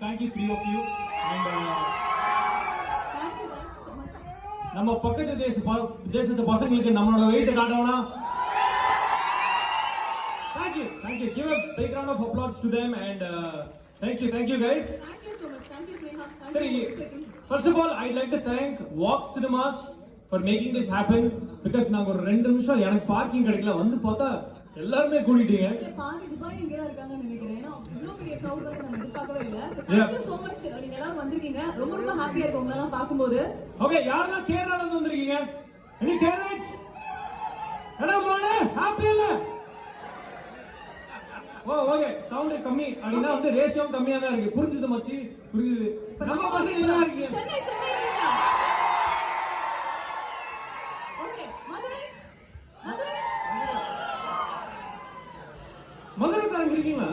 thank you three of you. And Thank you so much. நம்ம பக்கத்து தேசத்து பசங்களுக்கு நம்மளோட wait காட்டணும்னா thank you. Give a big round of applause to them and thank you guys. Thank you so much. Thank you, Sneha. Thank Sorry, you. first of all, I'd like to thank Vox Cinemas for making this happen because நாங்க ஒரு 2 நிமிஷம் எனக்கு parking கிடைக்கல வந்து பார்த்தா எல்லாரும் கூடிட்டீங்க. பாதி Dubai இங்க இருக்காங்கன்னு நினைக்கிறேன். ஏன்னா இவ்வளவு பெரிய crowd வந்து நான் எதிர்பார்க்கவே இல்ல. Thank you so much. நீங்க எல்லாரும் வந்திருக்கீங்க. ரொம்ப ஹாப்பியா இருக்கு உங்களை எல்லாம் பாக்கும்போது. ஓகே, யாரெல்லாம் கேரளால இருந்து வந்திருக்கீங்க? எனி கேரளாஸ்? எடா மோனே ஹாப்பி இல்ல? ஓகே, சவுண்ட் கம்மி அப்படினா வந்து ரேஷியோ கம்மியா தான் இருக்கு. புரிஞ்சுது மச்சி? புரியுது. நம்ம பசங்க எங்க இருக்கீங்க? சென்னை இல்ல. ஓகே, மதுரைக்காரங்க இருக்கீங்களா?